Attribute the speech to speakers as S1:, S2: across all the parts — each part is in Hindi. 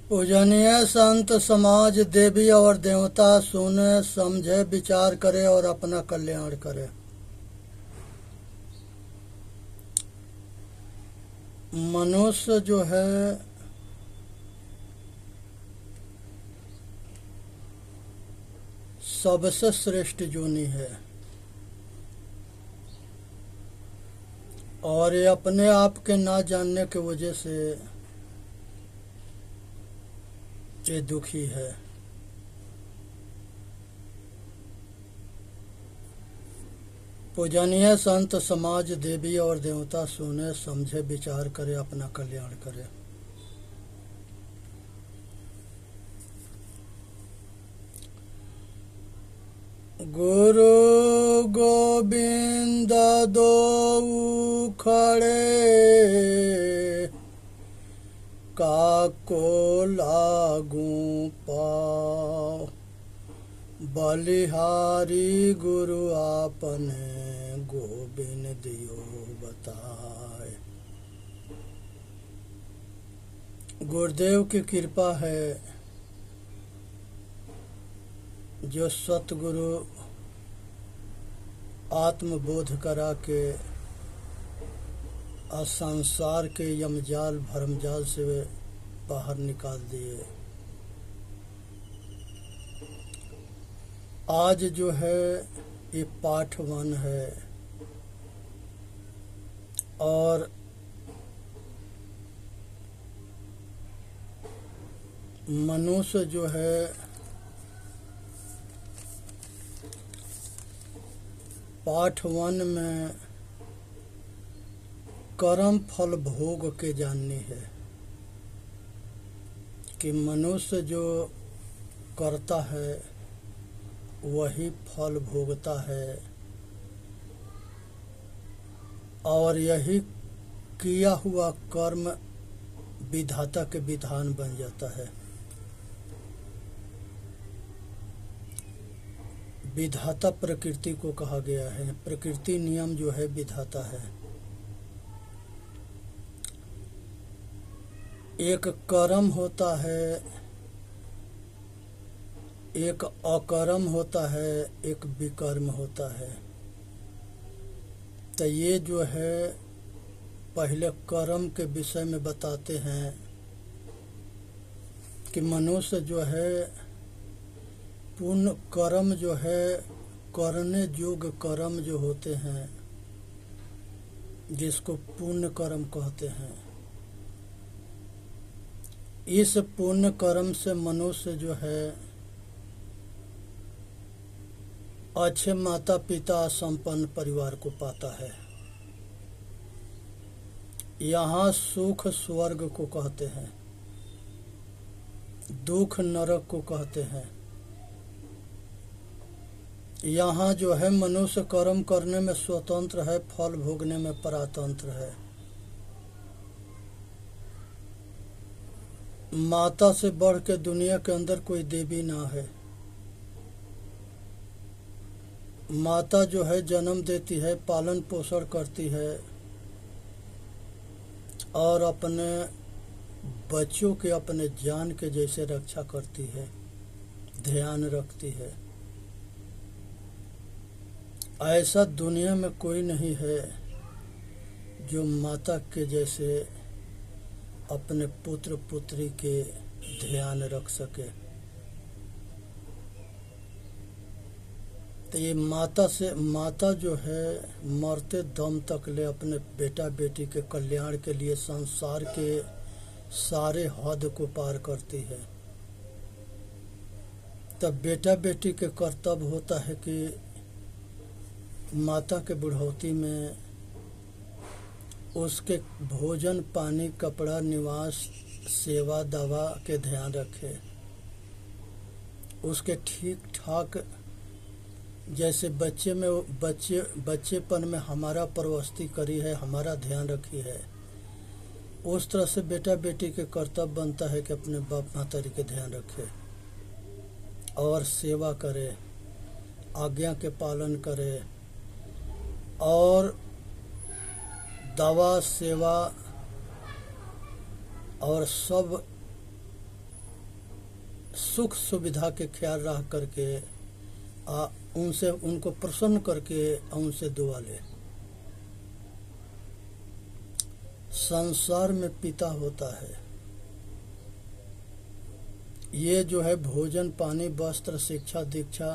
S1: पूजनीय संत समाज देवी और देवता सुने समझे विचार करे और अपना कल्याण करे। मनुष्य जो है सबसे श्रेष्ठ जोनी है और ये अपने आप के ना जानने की वजह से ये दुखी है। पूजनीय संत समाज देवी और देवता सुने समझे विचार करे अपना कल्याण करे। गुरु गोविंद दो खड़े काको लागू पाओ बलिहारी गुरु आपने गोविंद दियो बताए। गुरुदेव की कृपा है जो सतगुरु आत्मबोध करा के संसार के यमजाल भरमजाल से वे बाहर निकाल दिए। आज जो है ये पाठ 1 है और मनुष्य जो है पाठ 1 में कर्म फल भोग के जाननी है कि मनुष्य जो करता है वही फल भोगता है और यही किया हुआ कर्म विधाता के विधान बन जाता है। विधाता प्रकृति को कहा गया है। प्रकृति नियम जो है विधाता है। एक कर्म होता है, एक अकर्म होता है, एक विकर्म होता है। तो ये जो है पहले कर्म के विषय में बताते हैं कि मनुष्य जो है पुण्य कर्म जो है करने योग्य कर्म जो होते हैं जिसको पुण्य कर्म कहते हैं। इस पुण्य कर्म से मनुष्य जो है अच्छे माता पिता संपन्न परिवार को पाता है। यहाँ सुख स्वर्ग को कहते हैं, दुख नरक को कहते हैं। यहाँ जो है मनुष्य कर्म करने में स्वतंत्र है, फल भोगने में परातंत्र है। माता से बढ़ के दुनिया के अंदर कोई देवी ना है। माता जो है जन्म देती है, पालन पोषण करती है और अपने बच्चों के अपने जान के जैसे रक्षा करती है, ध्यान रखती है। ऐसा दुनिया में कोई नहीं है जो माता के जैसे अपने पुत्र पुत्री के ध्यान रख सके। तो ये माता जो है मरते दम तक ले अपने बेटा बेटी के कल्याण के लिए संसार के सारे हद को पार करती है। तब बेटा बेटी के कर्तव्य होता है कि माता के बुढ़ौती में उसके भोजन पानी कपड़ा निवास सेवा दवा के ध्यान रखे। उसके ठीक ठाक जैसे बच्चेपन में हमारा परवस्ती करी है, हमारा ध्यान रखी है, उस तरह से बेटा बेटी के कर्तव्य बनता है कि अपने बाप मातारी के ध्यान रखे और सेवा करे, आज्ञा के पालन करे और दवा सेवा और सब सुख सुविधा के ख्याल रख करके उनसे उनको प्रसन्न करके उनसे दुआ ले। संसार में पिता होता है, ये जो है भोजन पानी वस्त्र शिक्षा दीक्षा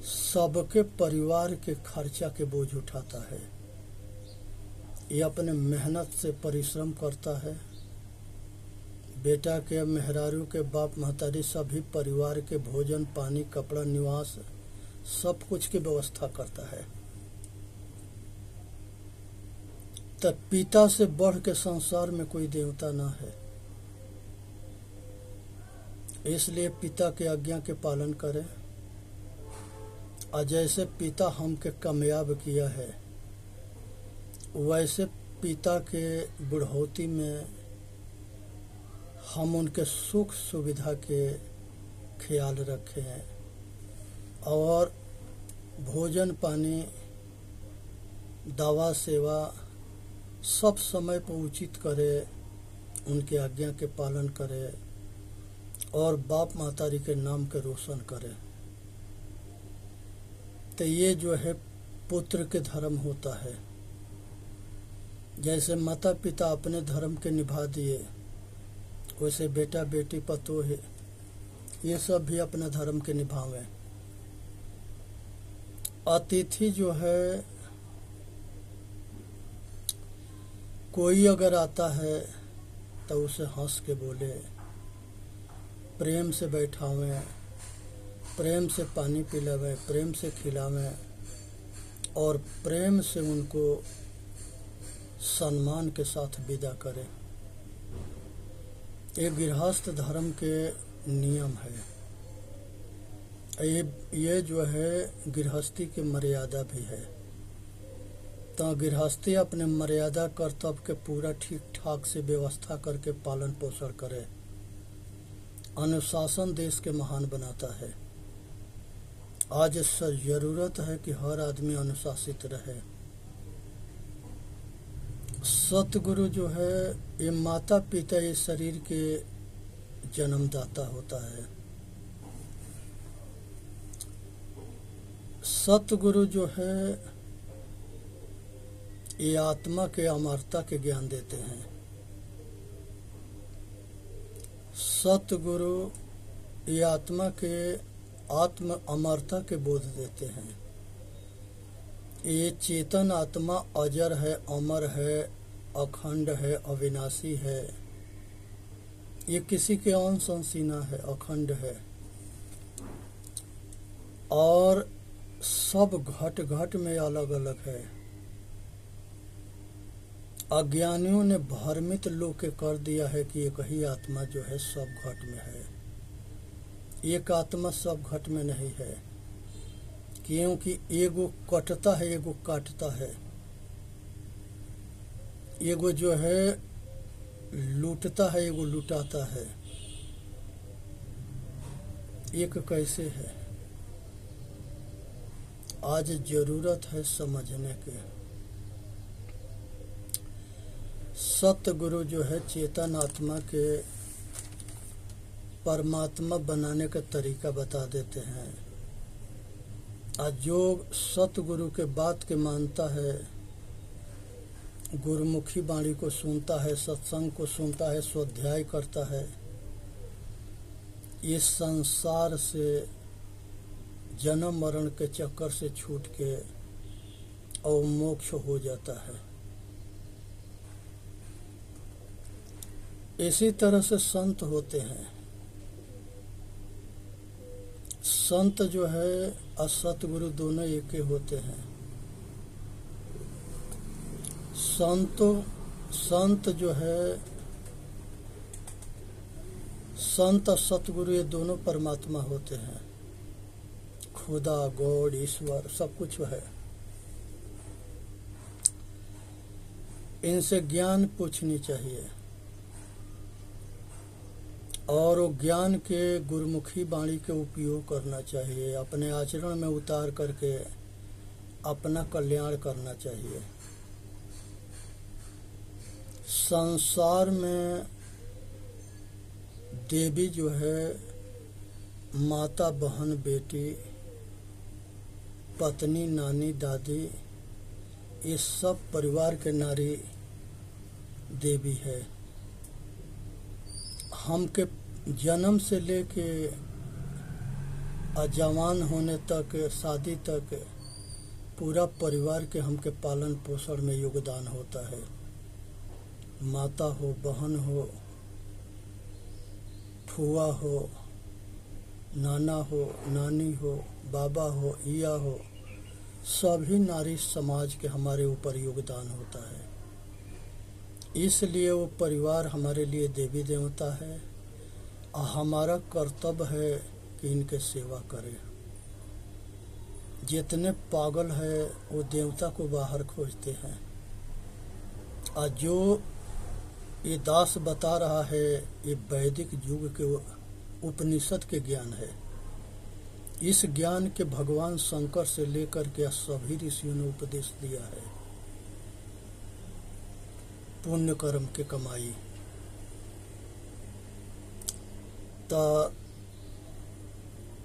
S1: सबके परिवार के खर्चा के बोझ उठाता है। ये अपने मेहनत से परिश्रम करता है। बेटा के मेहरारू के बाप महतारी सभी परिवार के भोजन पानी कपड़ा निवास सब कुछ की व्यवस्था करता है। तब पिता से बढ़ के संसार में कोई देवता ना है। इसलिए पिता के आज्ञा के पालन करें। और जैसे पिता हमके कामयाब किया है, वैसे पिता के बुढ़ौती में हम उनके सुख सुविधा के ख्याल रखें और भोजन पानी दवा सेवा सब समय पर उचित करें, उनके आज्ञा के पालन करें और बाप महतारी के नाम के रोशन करें। तो ये जो है पुत्र के धर्म होता है। जैसे माता पिता अपने धर्म के निभा दिए, वैसे बेटा बेटी पतोह ये सब भी अपना धर्म के निभावें। अतिथि जो है कोई अगर आता है तो उसे हंस के बोले, प्रेम से बैठावें, प्रेम से पानी पिलावें, प्रेम से खिलावें और प्रेम से उनको सम्मान के साथ विदा करें। ये गृहस्थ धर्म के नियम है। ये जो है गृहस्थी की मर्यादा भी है। तो गृहस्थी अपने मर्यादा कर्तव्य के पूरा ठीक ठाक से व्यवस्था करके पालन पोषण करे। अनुशासन देश के महान बनाता है। आज जरूरत है कि हर आदमी अनुशासित रहे। सतगुरु जो है ये माता पिता ये शरीर के जन्मदाता होता है। सतगुरु जो है ये आत्मा के अमरता के ज्ञान देते हैं। सतगुरु ये आत्मा के आत्म अमरता के बोध देते हैं। ये चेतन आत्मा अजर है, अमर है, अखंड है, अविनाशी है। ये किसी के अंश अंशीना है, अखंड है और सब घट घट में अलग अलग है। अज्ञानियों ने भ्रमित लोग के कर दिया है कि एक ही आत्मा जो है सब घट में है। एक आत्मा सब घट में नहीं है, क्योंकि एगो कटता है, एगो काटता है। एगो जो है लूटता है, एगो लुटाता है। एक कैसे है? आज जरूरत है समझने के। सतगुरु जो है चेतन आत्मा के परमात्मा बनाने का तरीका बता देते हैं। आज जो सतगुरु के बात के मानता है, गुरुमुखी वाणी को सुनता है, सत्संग को सुनता है, स्वाध्याय करता है, इस संसार से जन्म मरण के चक्कर से छूट के और मोक्ष हो जाता है। इसी तरह से संत होते हैं। संत जो है और सतगुरु दोनों एक ही होते हैं। संत जो है, संत और सतगुरु ये दोनों परमात्मा होते हैं। खुदा गॉड ईश्वर सब कुछ है। इनसे ज्ञान पूछनी चाहिए और वो ज्ञान के गुरुमुखी वाणी के उपयोग करना चाहिए। अपने आचरण में उतार करके अपना कल्याण करना चाहिए। संसार में देवी जो है माता, बहन, बेटी, पत्नी, नानी, दादी, ये सब परिवार के नारी देवी है। हम के जन्म से लेके जवान होने तक, शादी तक, पूरा परिवार के हमके पालन पोषण में योगदान होता है। माता हो, बहन हो, फुआ हो, नाना हो, नानी हो, बाबा हो, हिया हो, सभी नारी समाज के हमारे ऊपर योगदान होता है। इसलिए वो परिवार हमारे लिए देवी देवता है और हमारा कर्तव्य है कि इनके सेवा करें। जितने पागल है वो देवता को बाहर खोजते हैं, और जो ये दास बता रहा है ये वैदिक युग के उपनिषद के ज्ञान है। इस ज्ञान के भगवान शंकर से लेकर के सभी ऋषियों ने उपदेश दिया है। पुण्य कर्म के कमाई। तो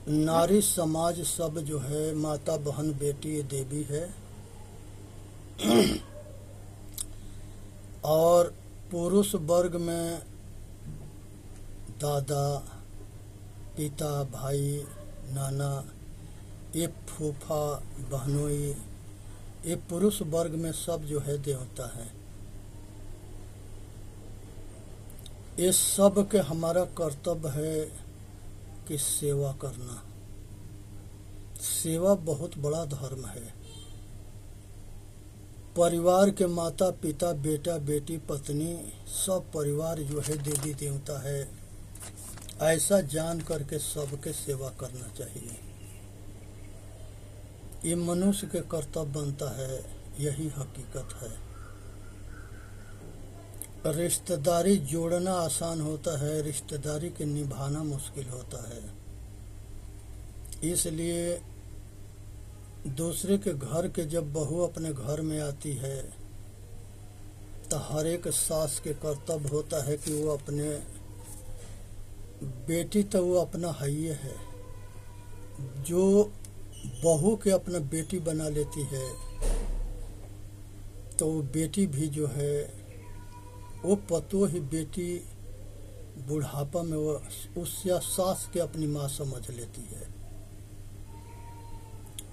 S1: नारी समाज सब जो है माता, बहन, बेटी, देवी है। और पुरुष वर्ग में दादा, पिता, भाई, नाना, ये फूफा, बहनोई, ये पुरुष वर्ग में सब जो है देवता है। ये सब के हमारा कर्तव्य है कि सेवा करना। सेवा बहुत बड़ा धर्म है। परिवार के माता, पिता, बेटा, बेटी, पत्नी, सब परिवार जो है देवी देवता है। ऐसा जान करके सबके सेवा करना चाहिए। ये मनुष्य के कर्तव्य बनता है, यही हकीकत है। रिश्तेदारी जोड़ना आसान होता है, रिश्तेदारी के निभाना मुश्किल होता है। इसलिए दूसरे के घर के जब बहू अपने घर में आती है तो हर एक सास के कर्तव्य होता है कि वो अपने बेटी, तो वो अपना हइये है, जो बहू के अपना बेटी बना लेती है तो वो बेटी भी जो है वो पतो ही बेटी बुढ़ापा में वो उस या सास के अपनी माँ समझ लेती है।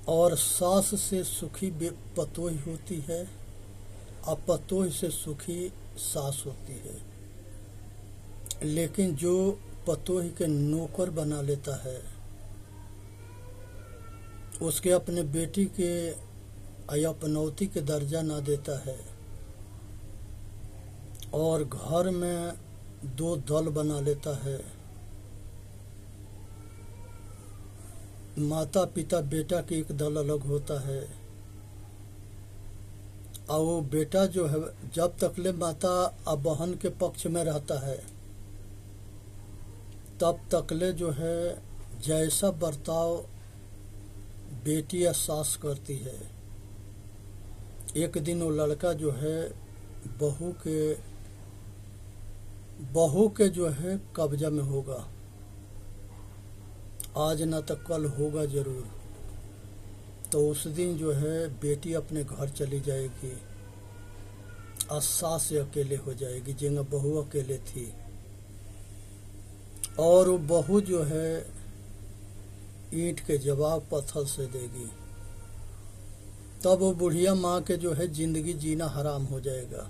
S1: और सास से सुखी पतोही होती है और पतोही से सुखी सास होती है। लेकिन जो पतोही के नौकर बना लेता है, उसके अपने बेटी के या पनौती के दर्जा ना देता है और घर में दो दल बना लेता है, माता पिता बेटा की एक दल अलग होता है, और वो बेटा जो है जब तकले माता और बहन के पक्ष में रहता है तब तकले जो है जैसा बर्ताव बेटी या सास करती है, एक दिन वो लड़का जो है बहू के जो है कब्जा में होगा। आज ना तो कल होगा जरूर। तो उस दिन जो है बेटी अपने घर चली जाएगी और सास अकेले हो जाएगी, जिंगा बहू अकेले थी। और वो बहू जो है ईंट के जवाब पत्थर से देगी। तब वो बुढ़िया माँ के जो है जिंदगी जीना हराम हो जाएगा।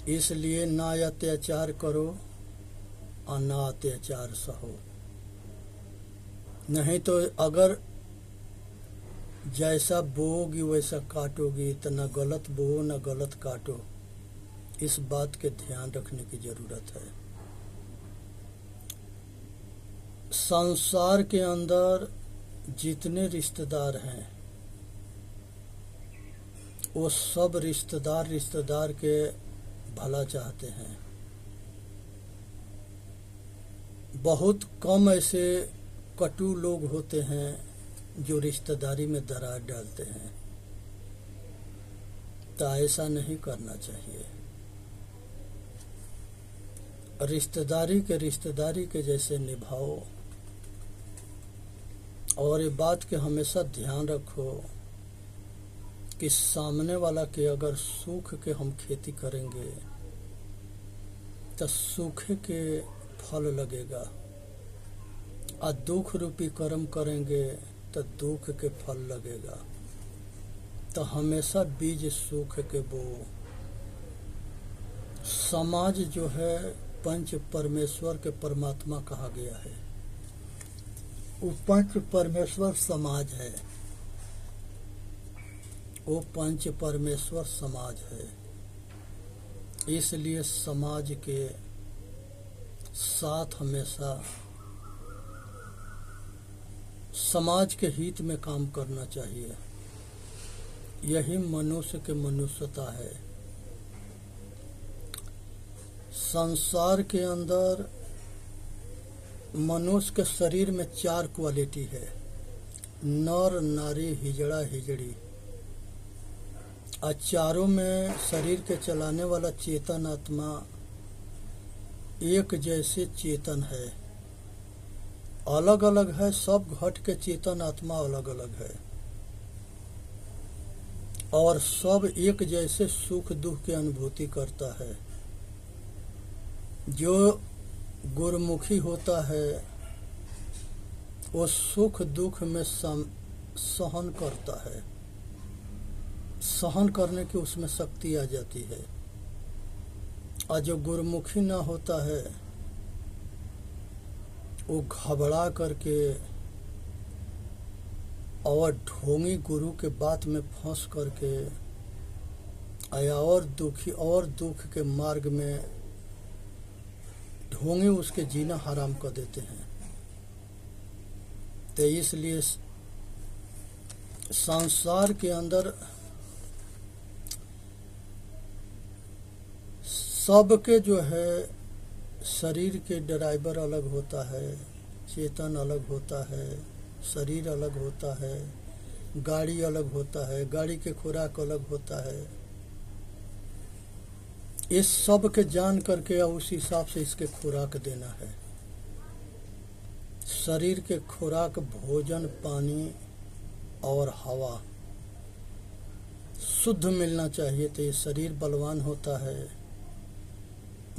S1: इसलिए ना अत्याचार करो और ना अत्याचार सहो। नहीं तो अगर जैसा बोओगी वैसा काटोगी, तो न गलत बोओ न गलत काटो। इस बात के ध्यान रखने की जरूरत है। संसार के अंदर जितने रिश्तेदार हैं वो सब रिश्तेदार के भला चाहते हैं। बहुत कम ऐसे कटु लोग होते हैं जो रिश्तेदारी में दरार डालते हैं। तो ऐसा नहीं करना चाहिए। रिश्तेदारी के जैसे निभाओ। और ये बात के हमेशा ध्यान रखो कि सामने वाला के अगर सुख के हम खेती करेंगे तो सूखे के फल लगेगा, और दुख रूपी कर्म करेंगे तो दुख के फल लगेगा। तो हमेशा बीज सुख के बो। समाज जो है पंच परमेश्वर के परमात्मा कहा गया है, वो पंच परमेश्वर समाज है, वो पंच परमेश्वर समाज है। इसलिए समाज के साथ हमेशा समाज के हित में काम करना चाहिए। यही मनुष्य के मनुष्यता है। संसार के अंदर मनुष्य के शरीर में 4 क्वालिटी है, नर नारी हिजड़ा हिजड़ी। और चारों में शरीर के चलाने वाला चेतन आत्मा एक जैसे चेतन है, अलग अलग है। सब घट के चेतन आत्मा अलग अलग है, और सब एक जैसे सुख दुख की अनुभूति करता है। जो गुरुमुखी होता है वो सुख दुख में सहन करता है, सहन करने की उसमें शक्ति आ जाती है। और जो गुरुमुखी ना होता है वो घबरा करके और ढोंगी गुरु के बात में फंस करके और दुख के मार्ग में ढोंगी उसके जीना हराम कर देते हैं। तो इसलिए संसार के अंदर सबके जो है शरीर के ड्राइवर अलग होता है, चेतन अलग होता है, शरीर अलग होता है, गाड़ी अलग होता है, गाड़ी के खुराक अलग होता है। इस सब के जान करके उस हिसाब से इसके खुराक देना है। शरीर के खुराक भोजन पानी और हवा शुद्ध मिलना चाहिए, तो ये शरीर बलवान होता है,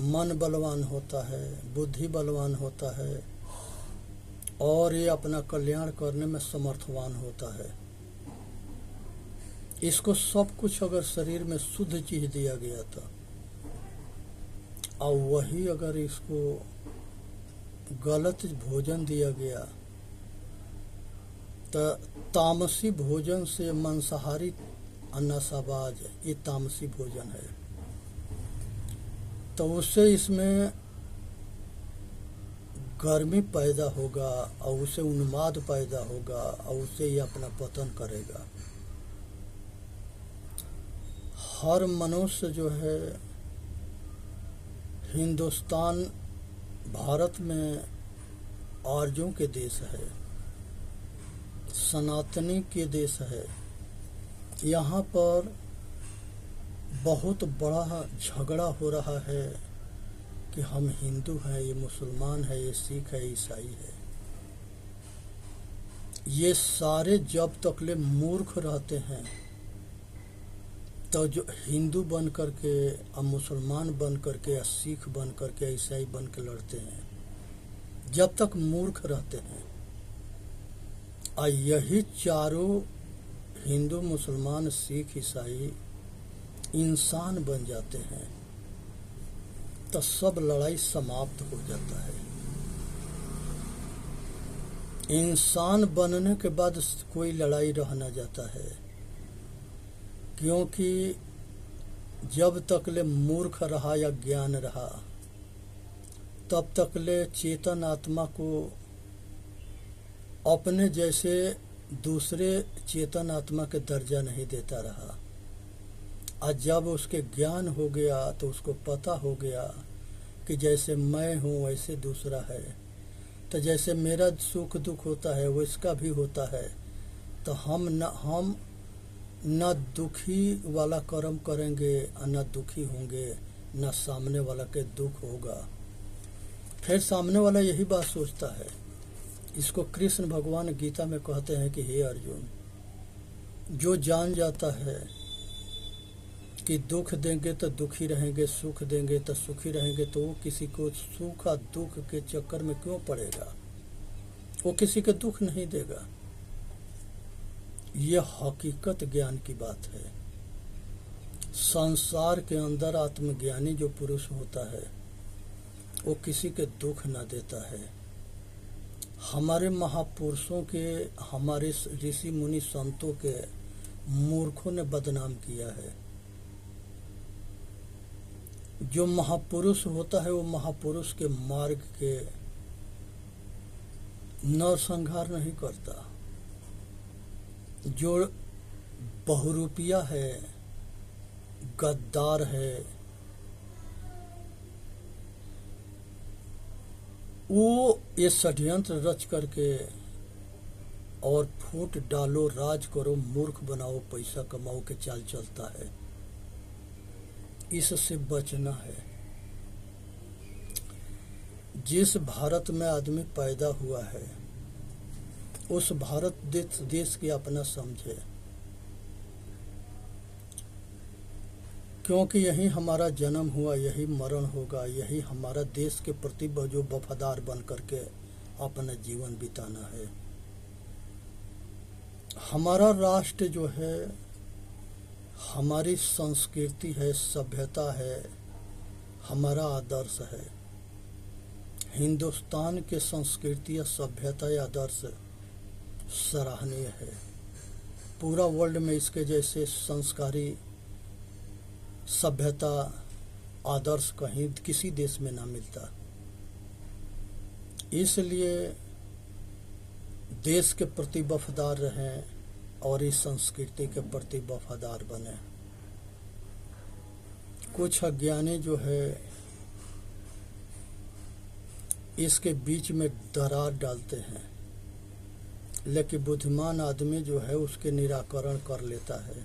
S1: मन बलवान होता है, बुद्धि बलवान होता है, और ये अपना कल्याण करने में समर्थवान होता है। इसको सब कुछ अगर शरीर में शुद्ध चीज दिया गया था, और वही अगर इसको गलत भोजन दिया गया तो तामसी भोजन से मांसाहारी अन्नसाबाज ये तामसी भोजन है, तो उससे इसमें गर्मी पैदा होगा और उससे उन्माद पैदा होगा और उससे ये अपना पतन करेगा। हर मनुष्य जो है हिंदुस्तान भारत में आर्यों के देश है, सनातनी के देश है। यहाँ पर बहुत बड़ा झगड़ा हो रहा है कि हम हिंदू हैं, ये मुसलमान है, ये सिख है, ईसाई है। ये सारे जब तक ले मूर्ख रहते हैं तो जो हिंदू बन करके और मुसलमान बन करके या सिख बन करके ईसाई बन के लड़ते हैं, जब तक मूर्ख रहते हैं। और यही चारों हिंदू मुसलमान सिख ईसाई इंसान बन जाते हैं तो सब लड़ाई समाप्त हो जाता है। इंसान बनने के बाद कोई लड़ाई रह न जाता है, क्योंकि जब तक ले मूर्ख रहा या ज्ञान रहा तब तक ले चेतन आत्मा को अपने जैसे दूसरे चेतन आत्मा के दर्जा नहीं देता रहा। और जब उसके ज्ञान हो गया तो उसको पता हो गया कि जैसे मैं हूँ वैसे दूसरा है, तो जैसे मेरा सुख दुख होता है वो इसका भी होता है, तो हम न दुखी वाला कर्म करेंगे और न दुखी होंगे, न सामने वाला के दुख होगा। फिर सामने वाला यही बात सोचता है। इसको कृष्ण भगवान गीता में कहते हैं कि हे अर्जुन, जो जान जाता है कि दुख देंगे तो दुखी रहेंगे, सुख देंगे तो सुखी रहेंगे, तो वो किसी को सुख और दुख के चक्कर में क्यों पड़ेगा? वो किसी के दुख नहीं देगा। ये हकीकत ज्ञान की बात है। संसार के अंदर आत्मज्ञानी जो पुरुष होता है वो किसी के दुख न देता है। हमारे महापुरुषों के, हमारे ऋषि मुनि संतों के मूर्खों ने बदनाम किया है। जो महापुरुष होता है वो महापुरुष के मार्ग के नरसंहार नहीं करता। जो बहुरूपिया है, गद्दार है, वो ये षड्यंत्र रच करके और फूट डालो, राज करो, मूर्ख बनाओ, पैसा कमाओ के चाल चलता है। इससे बचना है। जिस भारत में आदमी पैदा हुआ है उस भारत देश की अपना समझे, क्योंकि यही हमारा जन्म हुआ, यही मरण होगा, यही हमारा देश के प्रति जो वफादार बन करके अपना जीवन बिताना है। हमारा राष्ट्र जो है, हमारी संस्कृति है, सभ्यता है, हमारा आदर्श है। हिंदुस्तान के संस्कृति या सभ्यता या आदर्श सराहनीय है। पूरा वर्ल्ड में इसके जैसे संस्कारी सभ्यता आदर्श कहीं किसी देश में ना मिलता। इसलिए देश के प्रति वफादार रहें और इस संस्कृति के प्रति वफादार बने। कुछ अज्ञानी जो है इसके बीच में दरार डालते हैं, लेकिन बुद्धिमान आदमी जो है उसके निराकरण कर लेता है।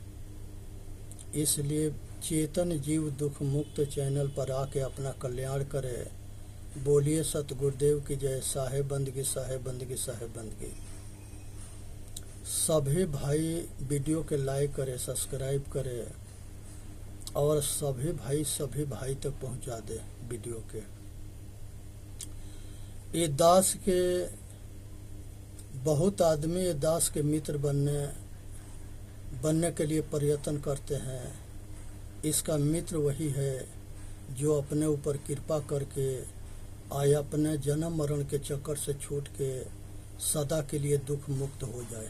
S1: इसलिए चेतन जीव दुख मुक्त चैनल पर आके अपना कल्याण करे। बोलिए सतगुरुदेव की जय। साहेब बंदगी, साहेब बंदगी, साहेब बंदगी। सभी भाई वीडियो के लाइक करे, सब्सक्राइब करे और सभी भाई तक पहुंचा दे वीडियो के। ये दास के बहुत आदमी ये दास के मित्र बनने के लिए प्रयत्न करते हैं। इसका मित्र वही है जो अपने ऊपर कृपा करके आया अपने जन्म मरण के चक्कर से छूट के सदा के लिए दुख मुक्त हो जाए।